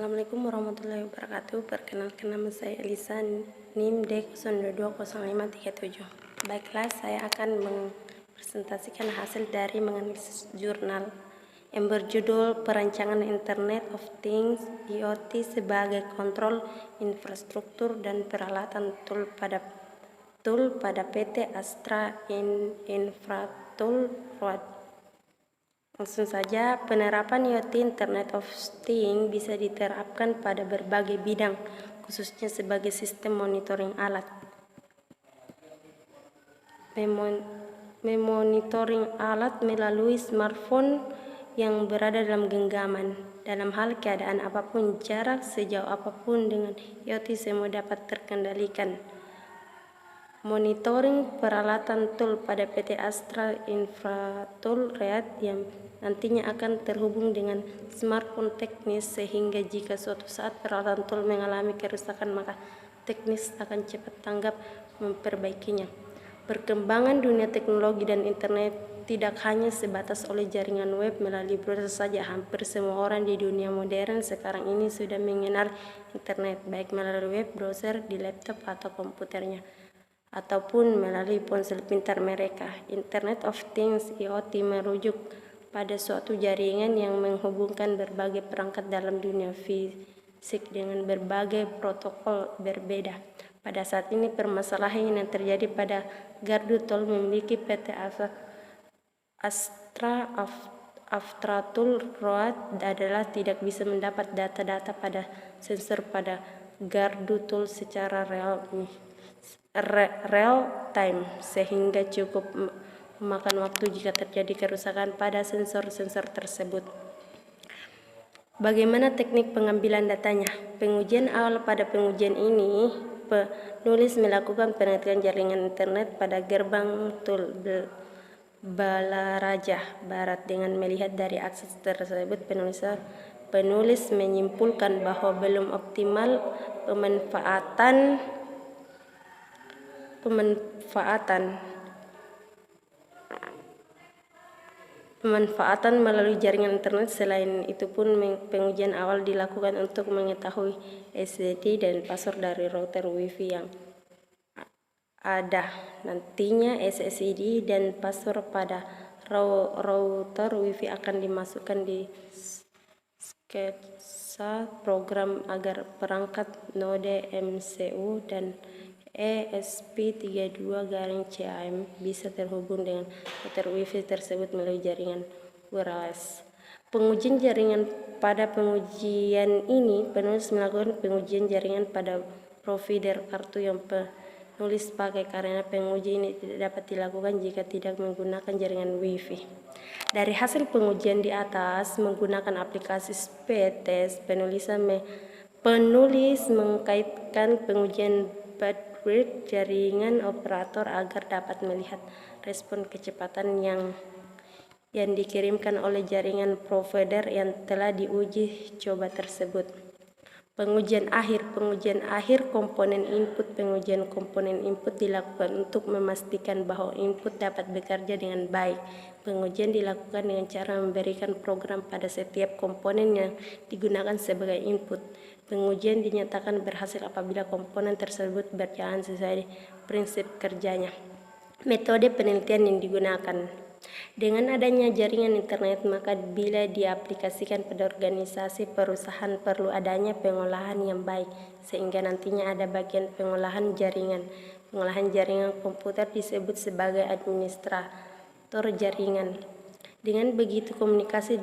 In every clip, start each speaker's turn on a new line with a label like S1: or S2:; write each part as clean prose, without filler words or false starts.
S1: Assalamualaikum warahmatullahi wabarakatuh. Perkenalkan, nama saya Elisa, NIM D020537. Baiklah, saya akan mempresentasikan hasil dari menganalisis jurnal yang berjudul Perancangan Internet of Things (IoT) sebagai kontrol infrastruktur dan peralatan tool pada PT Astra Infratul Road. Langsung saja, penerapan IoT Internet of Things bisa diterapkan pada berbagai bidang, khususnya sebagai sistem monitoring alat. Memonitoring alat melalui smartphone yang berada dalam genggaman. Dalam hal keadaan apapun, jarak sejauh apapun, dengan IoT semua dapat terkendalikan. Monitoring peralatan tool pada PT Astra Infratul Road yang nantinya akan terhubung dengan smartphone teknis, sehingga jika suatu saat peralatan tool mengalami kerusakan, maka teknis akan cepat tanggap memperbaikinya. Perkembangan dunia teknologi dan internet tidak hanya sebatas oleh jaringan web melalui browser saja. Hampir semua orang di dunia modern sekarang ini sudah mengenal internet, baik melalui web browser, di laptop atau komputernya, ataupun melalui ponsel pintar mereka. Internet of Things (IoT) merujuk pada suatu jaringan yang menghubungkan berbagai perangkat dalam dunia fisik dengan berbagai protokol berbeda. Pada saat ini, permasalahan yang terjadi pada gardu tol memiliki PT Astra Infratul Road adalah tidak bisa mendapat data-data pada sensor pada gardu tol secara real time, sehingga cukup memakan waktu jika terjadi kerusakan pada sensor-sensor tersebut. Bagaimana teknik pengambilan datanya? Pengujian awal. Pada pengujian ini, penulis melakukan penelitian jaringan internet pada gerbang tol Balaraja Barat. Dengan melihat dari akses tersebut, penulis menyimpulkan bahwa belum optimal pemanfaatan melalui jaringan internet. Selain itu pun, pengujian awal dilakukan untuk mengetahui SSID dan password dari router Wi-Fi yang ada. Nantinya SSID dan password pada router Wi-Fi akan dimasukkan di sketsa program agar perangkat node MCU dan ESP32-CAM bisa terhubung dengan router Wi-Fi tersebut melalui jaringan wireless. Pengujian jaringan. Pada pengujian ini, penulis melakukan pengujian jaringan pada provider kartu yang penulis pakai, karena pengujian ini tidak dapat dilakukan jika tidak menggunakan jaringan Wi-Fi. Dari hasil pengujian di atas menggunakan aplikasi SpeedTest, penulis mengkaitkan pengujian bandwidth jaringan operator agar dapat melihat respon kecepatan yang dikirimkan oleh jaringan provider yang telah diuji coba tersebut. Pengujian akhir komponen input. Pengujian komponen input dilakukan untuk memastikan bahwa input dapat bekerja dengan baik. Pengujian dilakukan dengan cara memberikan program pada setiap komponen yang digunakan sebagai input. Pengujian dinyatakan berhasil apabila komponen tersebut berjalan sesuai prinsip kerjanya. Metode penelitian yang digunakan. Dengan adanya jaringan internet, maka bila diaplikasikan pada organisasi perusahaan, perlu adanya pengolahan yang baik, sehingga nantinya ada bagian pengolahan jaringan. Pengolahan jaringan komputer disebut sebagai administrator jaringan. Dengan begitu, komunikasi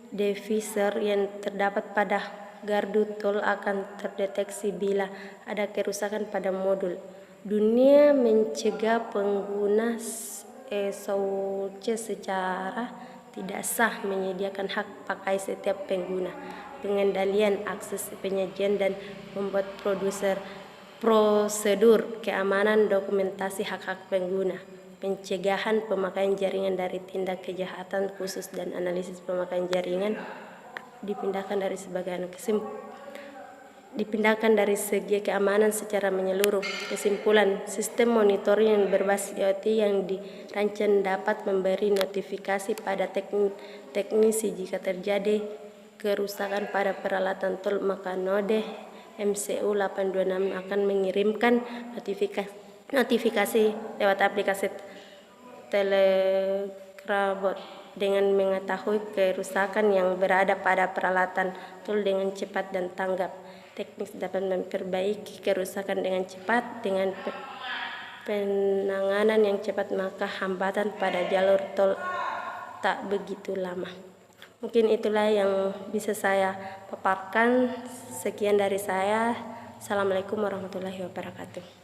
S1: deviser yang terdapat pada gardu tol akan terdeteksi bila ada kerusakan pada modul. Dunia mencegah pengguna secara tidak sah menyediakan hak pakai setiap pengguna. Pengendalian akses, penyajian, dan membuat prosedur keamanan dokumentasi hak-hak pengguna. Pencegahan pemakaian jaringan dari tindak kejahatan khusus dan analisis pemakaian jaringan dipindahkan dari segi keamanan secara menyeluruh. Kesimpulan, sistem monitoring yang berbasis IoT yang dirancang dapat memberi notifikasi pada teknisi jika terjadi kerusakan pada peralatan tol, maka node MCU 826 akan mengirimkan notifikasi lewat aplikasi Telegrabot dengan mengetahui kerusakan yang berada pada peralatan tol dengan cepat dan tanggap. Teknik dapat memperbaiki kerusakan dengan cepat. Dengan penanganan yang cepat, maka hambatan pada jalur tol tak begitu lama. Mungkin itulah yang bisa saya paparkan. Sekian dari saya. Assalamualaikum warahmatullahi wabarakatuh.